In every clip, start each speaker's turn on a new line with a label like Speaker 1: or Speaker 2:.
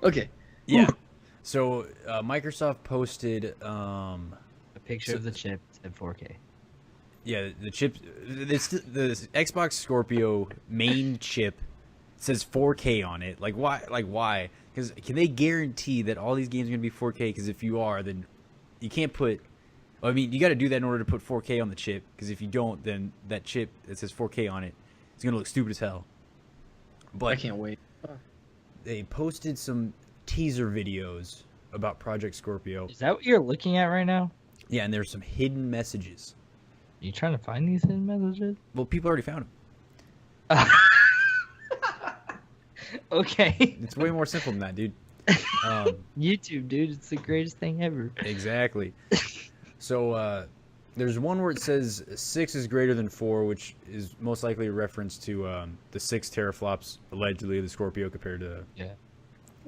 Speaker 1: Okay.
Speaker 2: Yeah. So Microsoft posted
Speaker 3: A picture of the chip at 4K.
Speaker 2: yeah, the chip, the Xbox Scorpio main chip says 4K on it. Like why? Like why? Because can they guarantee that all these games are gonna be 4K? Because if you are, then you can't put. I mean, you got to do that in order to put 4K on the chip. Because if you don't, then that chip that says 4K on it, it's gonna look stupid as hell. But
Speaker 1: I can't wait.
Speaker 2: they posted some teaser videos about Project Scorpio.
Speaker 3: Is that what you're looking at right now?
Speaker 2: Yeah, and there's some hidden messages.
Speaker 3: Are you trying to find these hidden messages?
Speaker 2: Well, people already found them.
Speaker 3: Okay.
Speaker 2: It's way more simple than that, dude.
Speaker 3: YouTube, dude, it's the greatest thing ever.
Speaker 2: Exactly. So there's one where it says 6 is greater than 4, which is most likely a reference to the 6 teraflops allegedly of the Scorpio compared to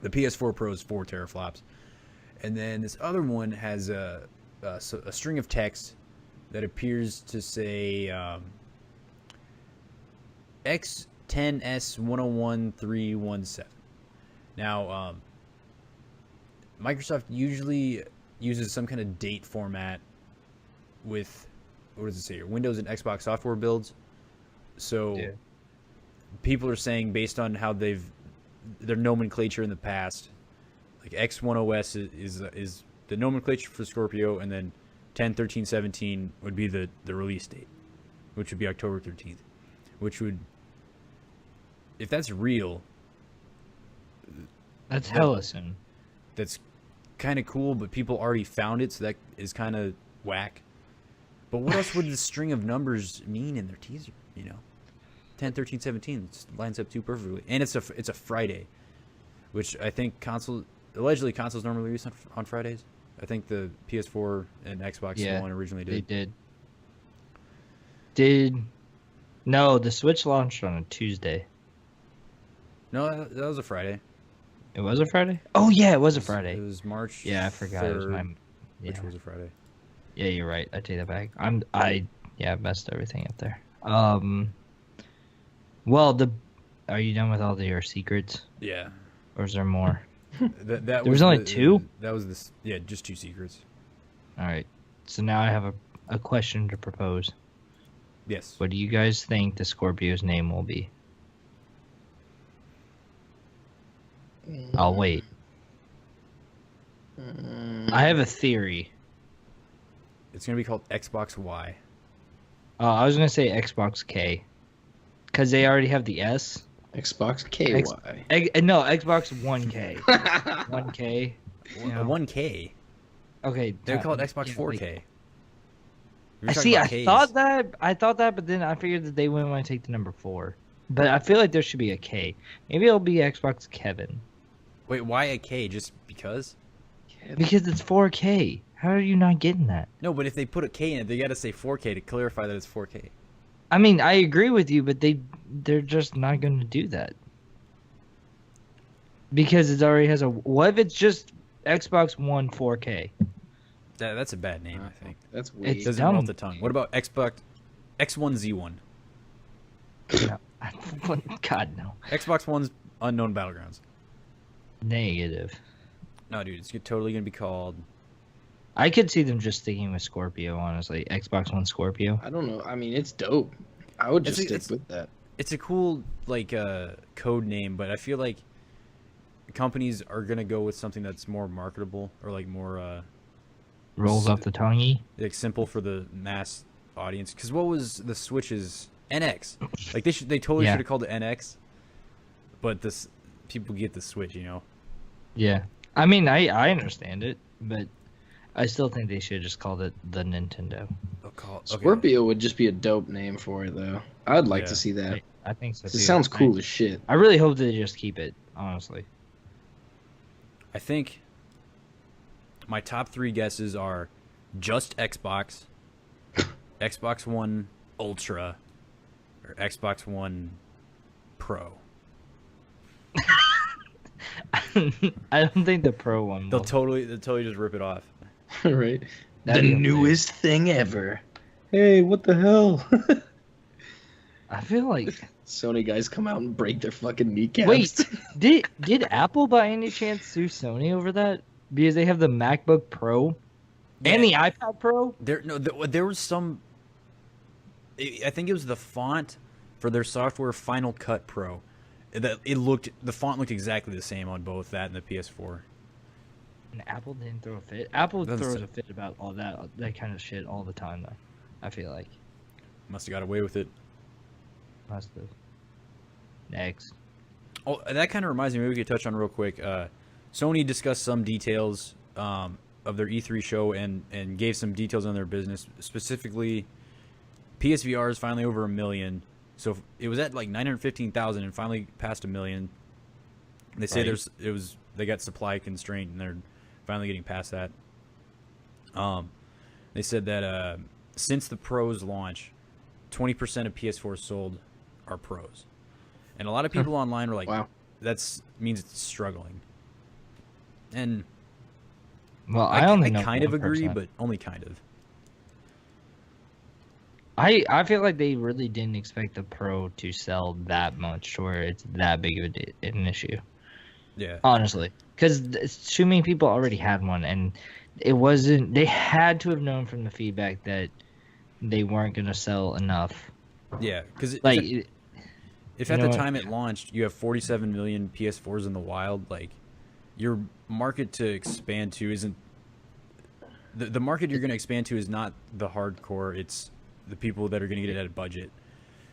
Speaker 2: the PS4 Pro's 4 teraflops. And then this other one has a string of text that appears to say X10S101317. Now, Microsoft usually uses some kind of date format with, what does it say here? Windows and Xbox software builds. So people are saying based on how their nomenclature in the past, like X1OS is the nomenclature for Scorpio, and then 10, 13, 17 would be the release date, which would be October 13th, which would, if that's real,
Speaker 3: That's hella soon.
Speaker 2: that's kind of cool, but people already found it, so that is kind of whack. But what else would the string of numbers mean in their teaser, you know? 10, 13, 17, it lines up too perfectly. And it's a Friday, which I think allegedly consoles normally release on Fridays. I think the PS4 and Xbox One originally did.
Speaker 3: They did. No, the Switch launched on a Tuesday.
Speaker 2: No, that was a Friday.
Speaker 3: It was a Friday? Oh, yeah, it was a Friday.
Speaker 2: It was March.
Speaker 3: Yeah, I forgot. It was
Speaker 2: 3rd, which was a Friday.
Speaker 3: Yeah, you're right. I take that back. I messed everything up there. Well, are you done with all your secrets?
Speaker 2: Yeah.
Speaker 3: Or is there more?
Speaker 2: There
Speaker 3: was only 2?
Speaker 2: That was this. Yeah, just 2 secrets.
Speaker 3: All right. So now I have a question to propose.
Speaker 2: Yes.
Speaker 3: What do you guys think the Scorpio's name will be? I'll wait. I have a theory.
Speaker 2: It's gonna be called Xbox Y.
Speaker 3: I was gonna say Xbox K, because they already have the S.
Speaker 1: Xbox KY.
Speaker 3: No, Xbox 1K. 1K. You know?
Speaker 2: 1K.
Speaker 3: Okay.
Speaker 2: They call it Xbox 4K.
Speaker 3: I see. I thought that, but then I figured that they wouldn't want to take the number 4. But I feel like there should be a K. Maybe it'll be Xbox Kevin.
Speaker 2: Wait, why a K? Just because?
Speaker 3: Because it's 4K. How are you not getting that?
Speaker 2: No, but if they put a K in it, they gotta say 4K to clarify that it's 4K.
Speaker 3: I mean, I agree with you, but they're just not going to do that. Because it already has a... What if it's just Xbox One 4K?
Speaker 2: That's a bad name, I think.
Speaker 1: That's weird.
Speaker 3: It's
Speaker 2: Doesn't
Speaker 3: dumb.
Speaker 2: roll off the tongue. What about Xbox X1Z1?
Speaker 3: No. God, no.
Speaker 2: Xbox One's Unknown Battlegrounds.
Speaker 3: Negative.
Speaker 2: No, dude, it's totally gonna be called...
Speaker 3: I could see them just sticking with Scorpio, honestly. Xbox One Scorpio.
Speaker 1: I don't know. I mean, it's dope. I would just
Speaker 2: It's-
Speaker 1: stick with that.
Speaker 2: It's a cool, like, code name, but I feel like companies are gonna go with something that's more marketable, or, like, more,
Speaker 3: Rolls off the tongue.
Speaker 2: like, simple for the mass audience. Because what was the Switch's... NX. Like, they totally
Speaker 3: Yeah.
Speaker 2: should have called it NX, but people get the Switch, you know?
Speaker 3: Yeah. I mean, I understand it, but I still think they should have just called it the Nintendo.
Speaker 2: They'll call it...
Speaker 1: Scorpio would just be a dope name for it, though. I'd like to see that.
Speaker 3: I think so.
Speaker 1: It
Speaker 3: too.
Speaker 1: sounds cool as shit.
Speaker 3: I really hope they just keep it, honestly.
Speaker 2: I think my top 3 guesses are just Xbox, Xbox One Ultra, or Xbox One Pro.
Speaker 3: I don't think the Pro one
Speaker 2: They'll
Speaker 3: will.
Speaker 2: totally just rip it off.
Speaker 1: Right?
Speaker 3: That'd
Speaker 1: The
Speaker 3: be
Speaker 1: newest thing ever. Hey, what the hell?
Speaker 3: I feel like
Speaker 1: Sony guys come out and break their fucking kneecaps.
Speaker 3: Wait, did Apple by any chance sue Sony over that? Because they have the MacBook Pro and the iPad Pro?
Speaker 2: There was some... I think it was the font for their software Final Cut Pro. The font looked exactly the same on both that and the PS4.
Speaker 3: And Apple didn't throw a fit. Apple throws a fit about all that kind of shit all the time, though. I feel like.
Speaker 2: Must have got away with it.
Speaker 3: Must have. Next.
Speaker 2: Oh, that kind of reminds me. Maybe we could touch on real quick. Sony discussed some details of their E3 show and gave some details on their business. Specifically, PSVR is finally over 1 million. So it was at like 915,000 and finally passed 1 million. They say they got supply constraint and they're finally getting past that. They said that since the Pros launch, 20% of PS4 sold are Pros, and a lot of people online were like,
Speaker 1: "Wow,
Speaker 2: that means it's struggling." And
Speaker 3: well,
Speaker 2: I kind of agree, but only kind of.
Speaker 3: I feel like they really didn't expect the Pro to sell that much to where it's that big of an issue.
Speaker 2: Yeah.
Speaker 3: Honestly. Because too many people already had one, and it wasn't... They had to have known from the feedback that they weren't going to sell enough.
Speaker 2: Yeah, because
Speaker 3: like,
Speaker 2: if at the time it launched, you have 47 million PS4s in the wild, like, your market to expand to isn't... The market you're going to expand to is not the hardcore, it's the people that are going to get it at a budget.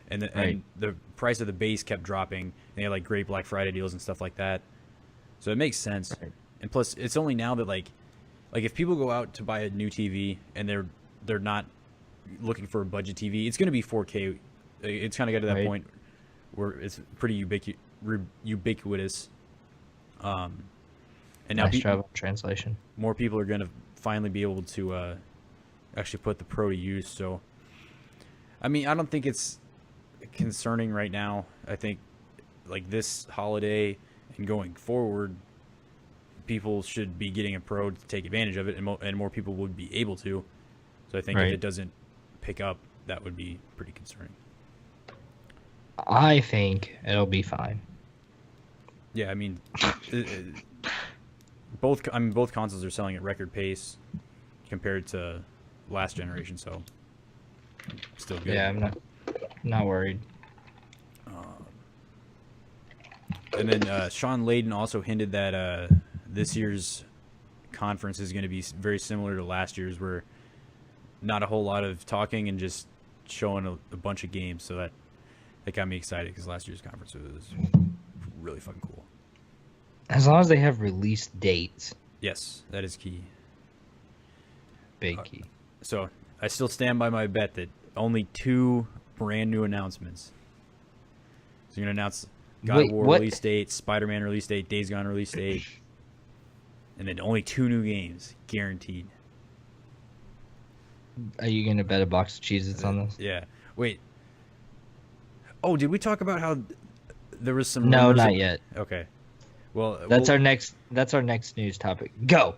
Speaker 2: And the price of the base kept dropping. They had like great Black Friday deals and stuff like that. So it makes sense. Right. And plus, it's only now that like if people go out to buy a new TV and they're not looking for a budget TV, it's going to be 4K. It's kind of got to that point where it's pretty ubiquitous. And now
Speaker 3: nice job of translation.
Speaker 2: More people are going to finally be able to actually put the Pro to use. So, I mean, I don't think it's concerning right now. I think like this holiday and going forward, people should be getting a Pro to take advantage of it, and more people would be able to. So I think if it doesn't pick up, that would be pretty concerning.
Speaker 3: I think it'll be fine.
Speaker 2: Yeah, I mean, both consoles are selling at record pace compared to last generation, so still good.
Speaker 3: Yeah, I'm not worried.
Speaker 2: And then Sean Layden also hinted that this year's conference is going to be very similar to last year's, where not a whole lot of talking and just showing a bunch of games. So that got me excited because last year's conference was really fucking cool.
Speaker 3: As long as they have release dates.
Speaker 2: Yes, that is key.
Speaker 3: Big key.
Speaker 2: So I still stand by my bet that only 2 brand new announcements. So you're going to announce God of War release date, Spider-Man release date, Days Gone release date, and then only 2 new games guaranteed.
Speaker 3: Are you going to bet a box of Cheez-Its on this?
Speaker 2: Yeah. Wait. Oh, did we talk about how there was some...
Speaker 3: No, not yet.
Speaker 2: Okay. Well,
Speaker 3: that's our next news topic. Go.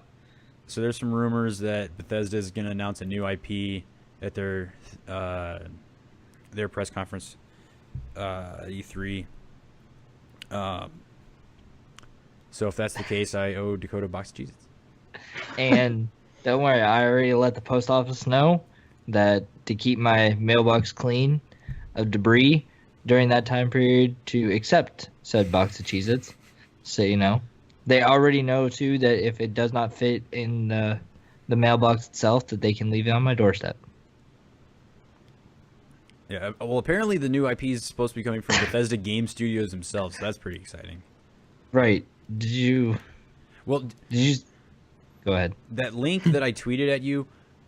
Speaker 2: So there's some rumors that Bethesda is going to announce a new IP at their press conference at E3. So if that's the case, I owe Dakota a box of Cheez-Its.
Speaker 3: And don't worry, I already let the post office know that to keep my mailbox clean of debris during that time period to accept said box of Cheez-Its. So you know, they already know too that if it does not fit in the mailbox itself, that they can leave it on my doorstep.
Speaker 2: Yeah, well, apparently the new IP is supposed to be coming from Bethesda Game Studios themselves, so that's pretty exciting.
Speaker 3: Right. Did you... Go ahead.
Speaker 2: That link that I tweeted at you,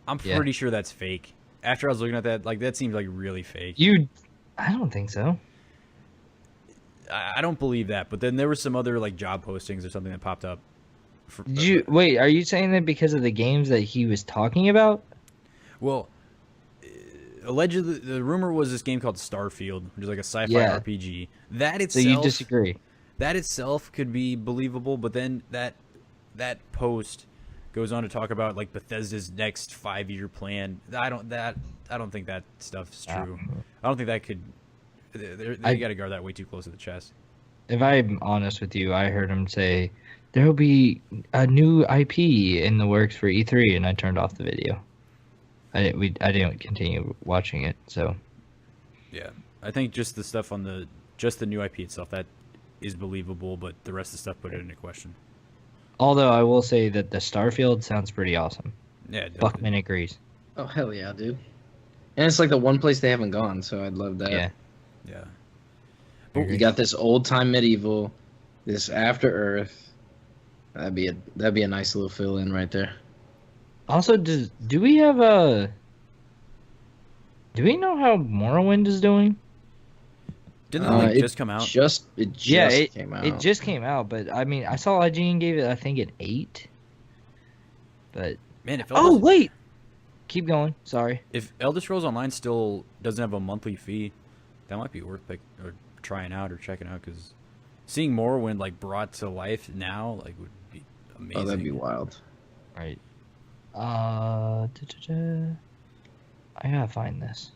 Speaker 2: I'm pretty sure that's fake. After I was looking at that, like, that seems like really fake.
Speaker 3: I don't think so.
Speaker 2: I don't believe that, but then there were some other, like, job postings or something that popped up.
Speaker 3: Wait, are you saying that because of the games that he was talking about?
Speaker 2: Well... allegedly, the rumor was this game called Starfield, which is like a sci-fi RPG. That itself,
Speaker 3: so you disagree?
Speaker 2: That itself could be believable, but then that post goes on to talk about like Bethesda's next 5-year plan. I don't think that stuff's true. I don't think that could. They got to guard that way too close to the chest.
Speaker 3: If I'm honest with you, I heard him say there will be a new IP in the works for E3, and I turned off the video. I didn't continue watching it, so.
Speaker 2: Yeah, I think just the stuff on the new IP itself that is believable, but the rest of the stuff put it into question.
Speaker 3: Although I will say that the Starfield sounds pretty awesome.
Speaker 2: Yeah,
Speaker 3: Buckman agrees.
Speaker 1: Oh hell yeah, dude! And it's like the one place they haven't gone, so I'd love that.
Speaker 3: Yeah.
Speaker 2: Yeah.
Speaker 1: You got this old time medieval, this After Earth. That'd be a nice little fill in right there.
Speaker 3: Also, do we have a? Do we know how Morrowind is doing?
Speaker 2: Didn't the link just come out?
Speaker 1: It just came out.
Speaker 3: It just came out, but I mean, I saw IGN gave it, I think, an 8. But
Speaker 2: man, if
Speaker 3: wait, keep going. Sorry.
Speaker 2: If Elder Scrolls Online still doesn't have a monthly fee, that might be worth trying out or checking out, because seeing Morrowind like brought to life now like would be amazing.
Speaker 1: Oh, that'd be wild.
Speaker 3: Right. I gotta find this.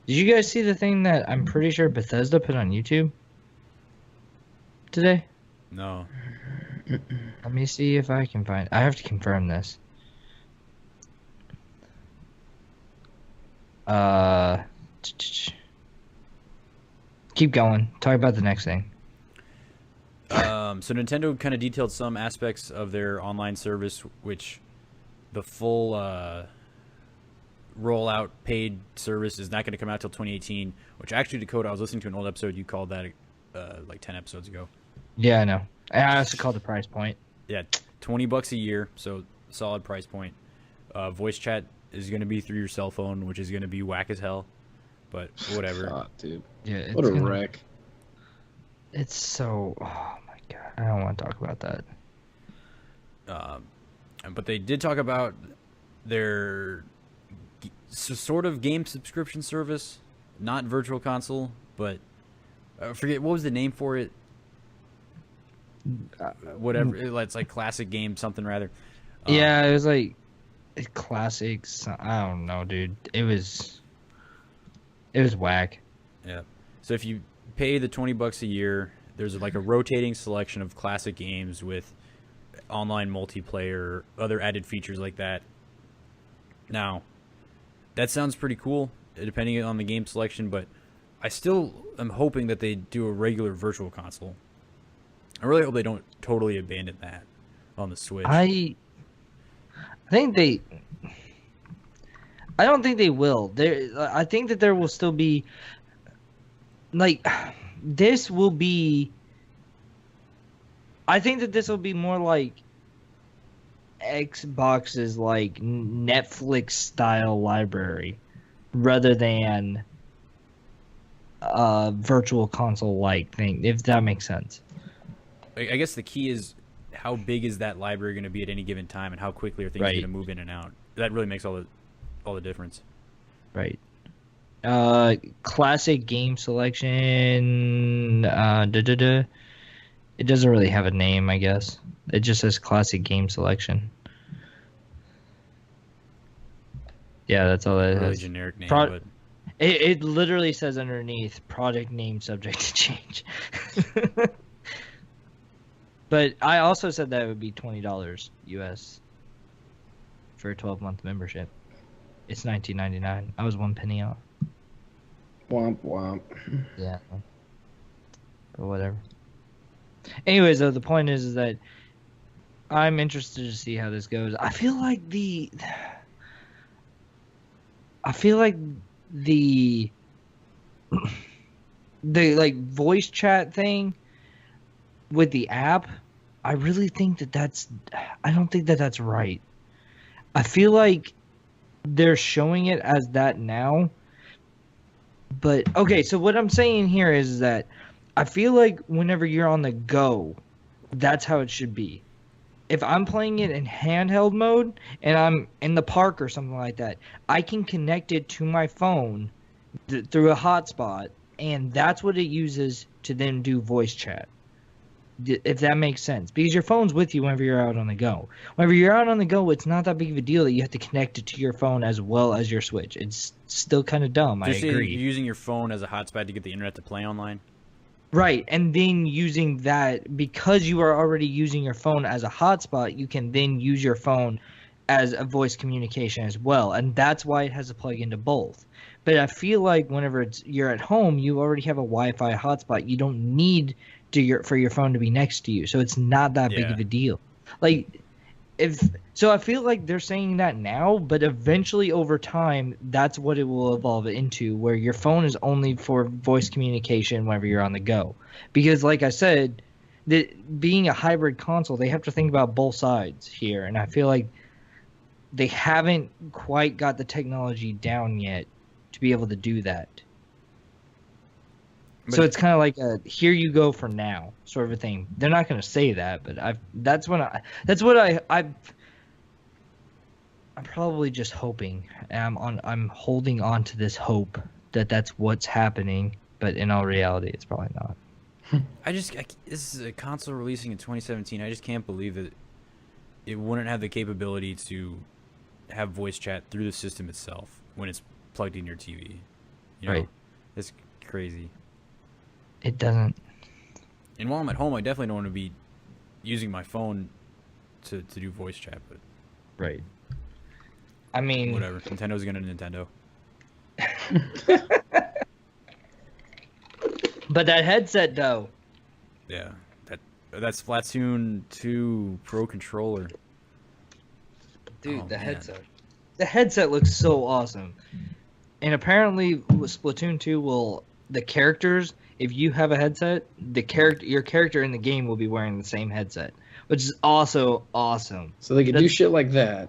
Speaker 3: Did you guys see the thing that I'm pretty sure Bethesda put on YouTube today?
Speaker 2: No.
Speaker 3: Let me see if I can find. I have to confirm this. Keep going. Talk about the next thing.
Speaker 2: So Nintendo kind of detailed some aspects of their online service, which the full rollout paid service is not going to come out till 2018. Which actually, Dakota, I was listening to an old episode. You called that like 10 episodes ago.
Speaker 3: Yeah, I know. I also called the price point.
Speaker 2: Yeah, $20 a year, so solid price point. Voice chat is going to be through your cell phone, which is going to be whack as hell, but whatever.
Speaker 1: God, dude.
Speaker 3: Yeah,
Speaker 1: what a wreck.
Speaker 3: It's so. Oh my god, I don't want to talk about that.
Speaker 2: But they did talk about their sort of game subscription service, not virtual console, but I forget what was the name for it. Whatever, it's like classic game something rather.
Speaker 3: Yeah, it was like classics. I don't know, dude. It was whack.
Speaker 2: Yeah. So if you pay the $20 a year, there's like a rotating selection of classic games with online multiplayer, other added features like that. Now, that sounds pretty cool, depending on the game selection, but I still am hoping that they do a regular virtual console. I really hope they don't totally abandon that on the Switch.
Speaker 3: I don't think they will. I think that there will still be, like, this will be. I think that this will be more like Xbox's like Netflix style library, rather than a virtual console like thing. If that makes sense.
Speaker 2: I guess the key is how big is that library going to be at any given time, and how quickly are things going to move in and out. That really makes all the difference.
Speaker 3: Right. Classic game selection. It doesn't really have a name, I guess. It just says classic game selection. Yeah, that's all it
Speaker 2: really
Speaker 3: is.
Speaker 2: Generic name, but
Speaker 3: it literally says underneath project name subject to change. But I also said that it would be $20 US for a 12-month membership. It's $19.99. I was 1 penny off.
Speaker 1: Womp womp.
Speaker 3: Yeah. But whatever. Anyways, though, the point is that I'm interested to see how this goes. I feel like the like voice chat thing with the app, I really think I don't think that that's right. I feel like they're showing it as that now. But okay, so what I'm saying here is that I feel like whenever you're on the go, that's how it should be. If I'm playing it in handheld mode and I'm in the park or something like that, I can connect it to my phone through a hotspot, and that's what it uses to then do voice chat. if that makes sense, because your phone's with you whenever you're out on the go. Whenever you're out on the go, it's not that big of a deal that you have to connect it to your phone as well as your Switch. It's still kind of dumb. I agree.
Speaker 2: You're using your phone as a hotspot to get the internet to play online.
Speaker 3: Right, and then using that, because you are already using your phone as a hotspot, you can then use your phone as a voice communication as well, and that's why it has to plug into both. But I feel like whenever you're at home, you already have a Wi-Fi hotspot. You don't need for your phone to be next to you, so it's not that big of a deal. Like, I feel like they're saying that now, but eventually over time, that's what it will evolve into, where your phone is only for voice communication whenever you're on the go. Because, like I said, being a hybrid console, they have to think about both sides here, and I feel like they haven't quite got the technology down yet to be able to do that. So it's kind of like a here you go for now sort of a thing. They're not going to say that, but I'm probably just hoping. I'm holding on to this hope that that's what's happening, but in all reality, it's probably not.
Speaker 2: This is a console releasing in 2017. I just can't believe that it wouldn't have the capability to have voice chat through the system itself when it's plugged in your TV. You know?
Speaker 3: Right.
Speaker 2: It's crazy.
Speaker 3: It doesn't.
Speaker 2: And while I'm at home, I definitely don't want to be using my phone to do voice chat. But
Speaker 3: right. I mean,
Speaker 2: whatever. Nintendo's gonna Nintendo.
Speaker 3: But that headset, though.
Speaker 2: Yeah, that's Splatoon 2 Pro controller.
Speaker 3: Dude, headset. The headset looks so awesome. And apparently, with Splatoon 2 the characters, if you have a headset, your character in the game will be wearing the same headset, which is also awesome.
Speaker 1: So they can do shit like that.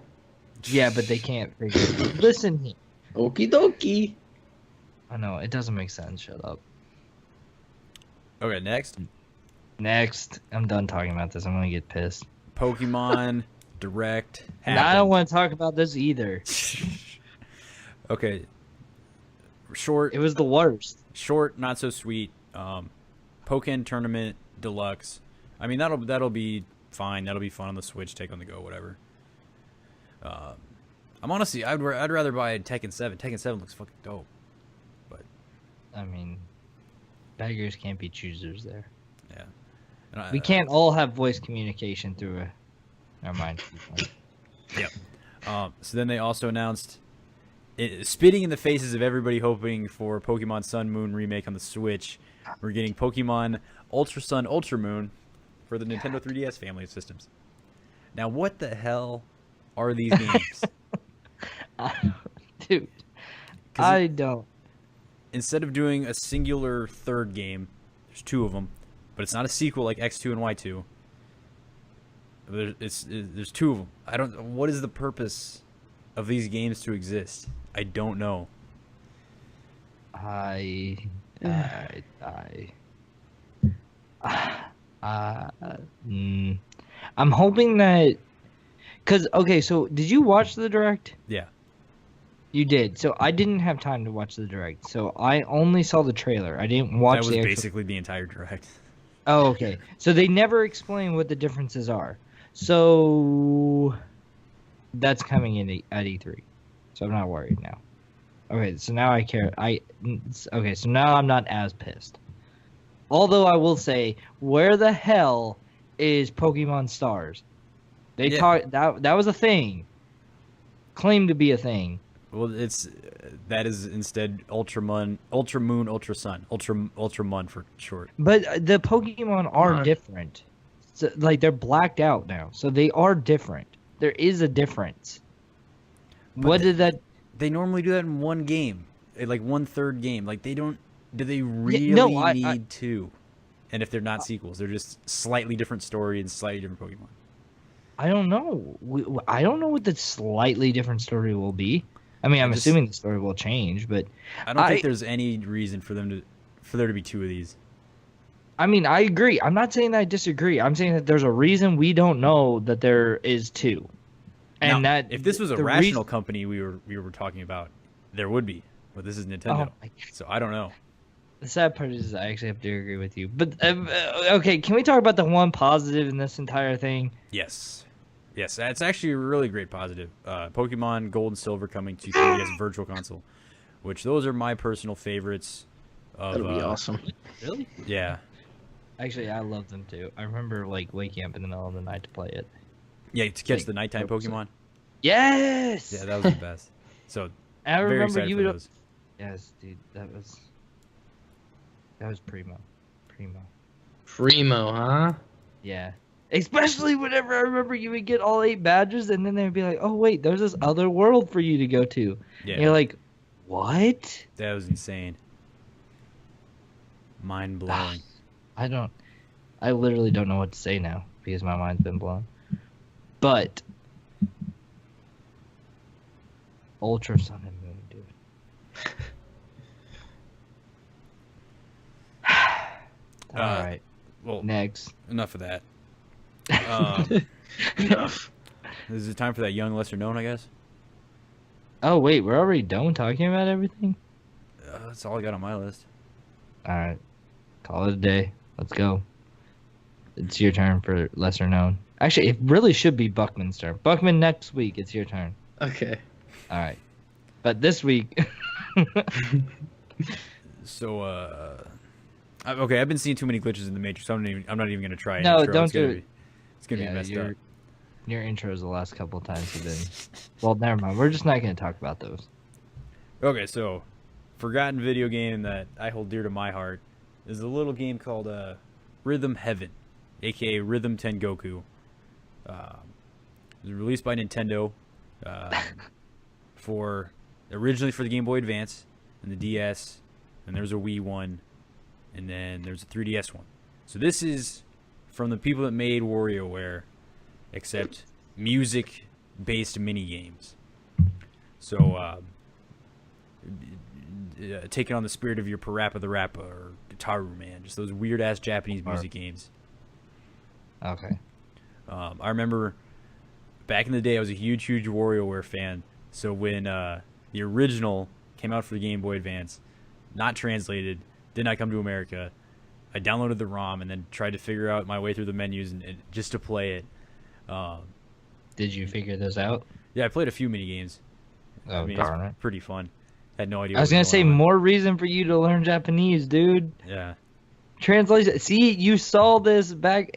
Speaker 3: Yeah, but they can't figure it out. Listen here.
Speaker 1: Okie dokie.
Speaker 3: I know, it doesn't make sense. Shut up.
Speaker 2: Okay, next.
Speaker 3: I'm done talking about this. I'm going to get pissed.
Speaker 2: Pokemon Direct.
Speaker 3: And I don't want to talk about this either.
Speaker 2: Okay. Short.
Speaker 3: It was the worst.
Speaker 2: Short, not so sweet. Pokken Tournament Deluxe. I mean, that'll be fine. That'll be fun on the Switch. Take on the go, whatever. I'm honestly, I'd rather buy Tekken 7. Tekken 7 looks fucking dope. But
Speaker 3: I mean, beggars can't be choosers there.
Speaker 2: Yeah.
Speaker 3: We can't all have voice communication through a. Never mind.
Speaker 2: Yep. So then they also announced, spitting in the faces of everybody hoping for Pokemon Sun Moon remake on the Switch, we're getting Pokemon Ultra Sun Ultra Moon for the Nintendo 3DS family of systems. Now, what the hell are these games?
Speaker 3: Dude, I don't.
Speaker 2: Instead of doing a singular third game, there's two of them, but it's not a sequel like X2 and Y2. There's two of them. I don't. What is the purpose of these games to exist? I don't know.
Speaker 3: I'm hoping that, okay, so did you watch the Direct?
Speaker 2: Yeah.
Speaker 3: You did. So I didn't have time to watch the Direct. So I only saw the trailer. I didn't watch
Speaker 2: That was basically the entire Direct.
Speaker 3: Oh, okay. So they never explain what the differences are. So that's coming in at E3. So I'm not worried now. Okay, so now I care. Okay, so now I'm not as pissed. Although I will say, where the hell is Pokemon Stars? They talked that was a thing. Claimed to be a thing.
Speaker 2: Well, that is instead Ultra Moon, Ultra Sun, Ultramon for short.
Speaker 3: But the Pokemon are different. So, like, they're blacked out now, so they are different. There is a difference. But
Speaker 2: They normally do that in one game, like one third game. Like they don't. Do they really need two? And if they're not sequels, they're just slightly different story and slightly different Pokemon.
Speaker 3: I don't know. I don't know what the slightly different story will be. I mean, I'm assuming the story will change, but
Speaker 2: I don't think there's any reason for there to be two of these.
Speaker 3: I mean, I agree. I'm not saying that I disagree. I'm saying that there's a reason we don't know that there is two. And
Speaker 2: now,
Speaker 3: that
Speaker 2: if this was a rational company we were talking about, there would be. But this is Nintendo, so I don't know.
Speaker 3: The sad part is I actually have to agree with you. But okay, can we talk about the one positive in this entire thing?
Speaker 2: Yes. Yes, that's actually a really great positive. Pokemon Gold and Silver coming to 3DS Virtual Console, which those are my personal favorites.
Speaker 1: That'll be awesome.
Speaker 3: Really?
Speaker 2: Yeah.
Speaker 3: Actually, I love them too. I remember like waking up in the middle of the night to play it.
Speaker 2: Yeah, to catch the nighttime Pokemon.
Speaker 3: Yes.
Speaker 2: Yeah, that was the best. So
Speaker 3: I
Speaker 2: very
Speaker 3: remember
Speaker 2: excited
Speaker 3: you
Speaker 2: for
Speaker 3: would.
Speaker 2: those.
Speaker 3: Yes, dude, that was primo.
Speaker 1: Primo, huh?
Speaker 3: Yeah. Especially whenever I remember you would get all 8 badges, and then they'd be like, "Oh wait, there's this other world for you to go to."
Speaker 2: Yeah.
Speaker 3: And you're like, "What?"
Speaker 2: That was insane. Mind blowing.
Speaker 3: I literally don't know what to say now because my mind's been blown. But Ultra Sun and Moon, dude. All right.
Speaker 2: Well,
Speaker 3: Next.
Speaker 2: enough of that.
Speaker 1: Enough.
Speaker 2: Is it time for that young lesser known, I guess?
Speaker 3: Oh wait, we're already done talking about everything?
Speaker 2: That's all I got on my list.
Speaker 3: Alright. Call it a day. Let's go. It's your turn for lesser known. Actually, it really should be Buckman's turn. Buckman, next week, it's your turn.
Speaker 1: Okay.
Speaker 3: Alright. But this week...
Speaker 2: So, okay, I've been seeing too many glitches in the Matrix, so I'm not even gonna try.
Speaker 3: No,
Speaker 2: intro.
Speaker 3: don't do it.
Speaker 2: It's gonna be messed up.
Speaker 3: Your intros the last couple of times have been... Well, never mind. We're just not going to talk about those.
Speaker 2: Okay, so forgotten video game that I hold dear to my heart is a little game called Rhythm Heaven, aka Rhythm Tengoku. It was released by Nintendo originally for the Game Boy Advance and the DS, and there's a Wii one, and then there's a 3DS one. So this is from the people that made WarioWare, except music-based mini games. So, taking on the spirit of your Parappa the Rappa or Gitaru Man, just those weird-ass Japanese music games.
Speaker 3: Okay.
Speaker 2: I remember back in the day, I was a huge WarioWare fan. So when the original came out for the Game Boy Advance, not translated, did not come to America, I downloaded the ROM and then tried to figure out my way through the menus and just to play it.
Speaker 3: Did you figure those out?
Speaker 2: Yeah, I played a few mini games.
Speaker 3: Oh, darn it.
Speaker 2: Pretty fun. Had no idea.
Speaker 3: I was going to say, more reason for you to learn Japanese, dude.
Speaker 2: Yeah.
Speaker 3: Translation. See, you saw this back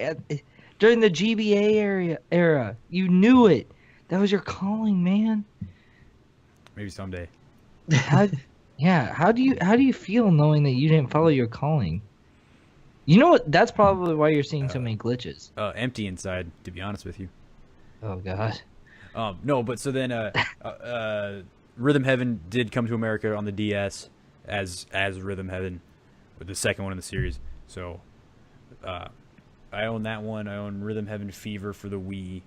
Speaker 3: during the GBA era. You knew it. That was your calling, man.
Speaker 2: Maybe someday.
Speaker 3: How do you feel knowing that you didn't follow your calling? You know what? That's probably why you're seeing so many glitches.
Speaker 2: Empty inside, to be honest with you.
Speaker 3: Oh God.
Speaker 2: No, but so then Rhythm Heaven did come to America on the DS as Rhythm Heaven, with the second one in the series. So I own that one. I own Rhythm Heaven Fever for the Wii,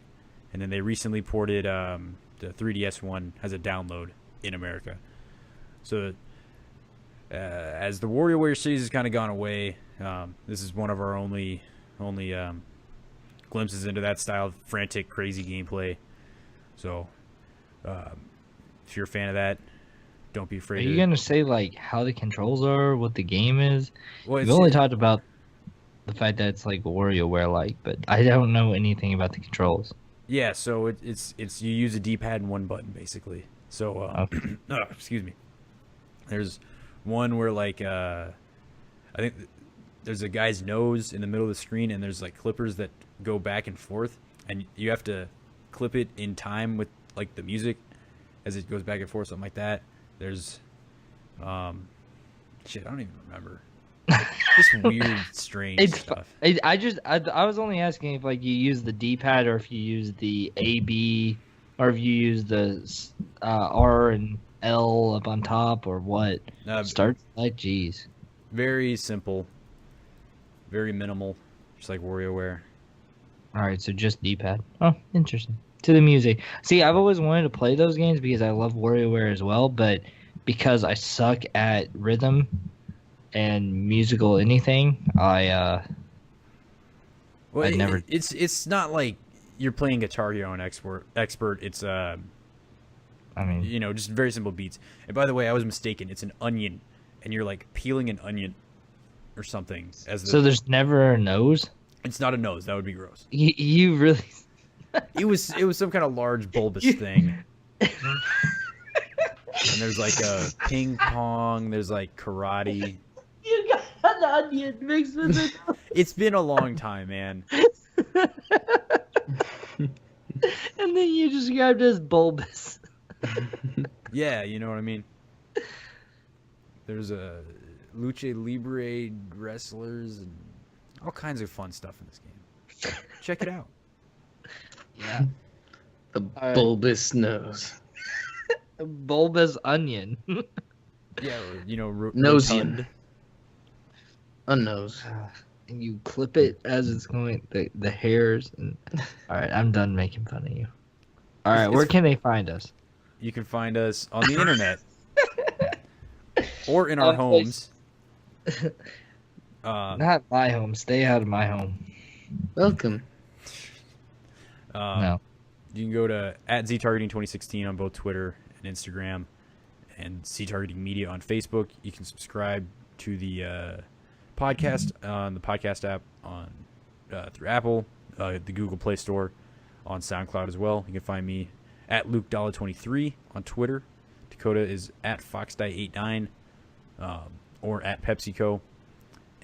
Speaker 2: and then they recently ported the 3DS one as a download in America. So as the WarioWare series has kind of gone away, this is one of our only glimpses into that style of frantic, crazy gameplay. So if you're a fan of that, don't be afraid.
Speaker 3: Are you gonna say like how the controls are, what the game is?
Speaker 2: Well,
Speaker 3: We've only talked about the fact that it's like WarioWare-like, but I don't know anything about the controls.
Speaker 2: Yeah, so it's you use a D-pad and one button basically. So
Speaker 3: Okay.
Speaker 2: excuse me. There's one where like I think there's a guy's nose in the middle of the screen, and there's like clippers that go back and forth, and you have to clip it in time with like the music as it goes back and forth, something like that. There's shit, I don't even remember. Just weird, strange stuff.
Speaker 3: I was only asking if like you use the D-pad or if you use the AB or if you use the R and L up on top or what. Start like geez.
Speaker 2: Very simple, very minimal, just like WarioWare.
Speaker 3: All right, so just D-pad. Oh, interesting. To the music. See, I've always wanted to play those games because I love WarioWare as well, but because I suck at rhythm and musical anything, I never.
Speaker 2: It's not like you're playing Guitar Hero and expert. It's
Speaker 3: I mean,
Speaker 2: just very simple beats. And by the way, I was mistaken. It's an onion and you're like peeling an onion or something.
Speaker 3: So there's never a nose?
Speaker 2: It's not a nose. That would be gross.
Speaker 3: You really...
Speaker 2: It was some kind of large bulbous thing. And there's like a ping pong. There's like karate.
Speaker 3: You got an onion mixed with it.
Speaker 2: It's been a long time, man.
Speaker 3: And then you described it as bulbous.
Speaker 2: Yeah, you know what I mean. There's a lucha libre wrestlers and all kinds of fun stuff in this game. Check it out.
Speaker 3: Yeah.
Speaker 1: The bulbous nose.
Speaker 3: A bulbous onion.
Speaker 2: Yeah, you know,
Speaker 1: Nosian. A nose.
Speaker 3: And you clip it as it's going, the hairs. And... All right, I'm done making fun of you. All right, where can they find us?
Speaker 2: You can find us on the internet or in our homes.
Speaker 3: Not my home. Stay out of my home.
Speaker 1: Welcome.
Speaker 3: No.
Speaker 2: You can go to @ZTargeting2016 on both Twitter and Instagram, and ZTargetingmedia on Facebook. You can subscribe to the podcast on the podcast app on through Apple, the Google Play Store, on SoundCloud as well. You can find me at LukeDollar23 on Twitter. Dakota is at FoxDie89 or at PepsiCo,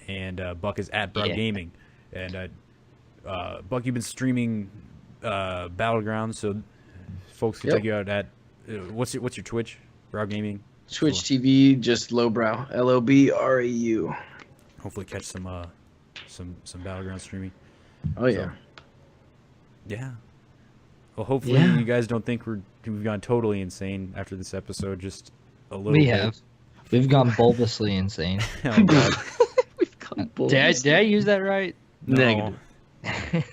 Speaker 2: and Buck is at Broad Gaming. And Buck, you've been streaming Battlegrounds, so folks can check you out at what's your Twitch? Broad Gaming.
Speaker 1: Twitch TV, just lowbrow. LOBRAU.
Speaker 2: Hopefully catch some Battleground streaming.
Speaker 1: Oh yeah.
Speaker 2: So, yeah. Well, hopefully you guys don't think we've gone totally insane after this episode. Just a little.
Speaker 3: We have. We've gone bulbously insane.
Speaker 2: Oh God.
Speaker 1: We've gone bulbous.
Speaker 3: Did I use that right?
Speaker 2: No.
Speaker 1: Negative.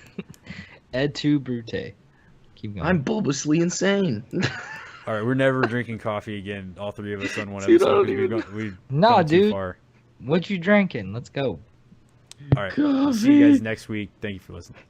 Speaker 3: Et tu, Brute. Keep going.
Speaker 1: I'm bulbously insane.
Speaker 2: All right, we're never drinking coffee again. All three of us on one episode. We've gone too far.
Speaker 3: What you drinking? Let's go.
Speaker 2: All right. See you guys next week. Thank you for listening.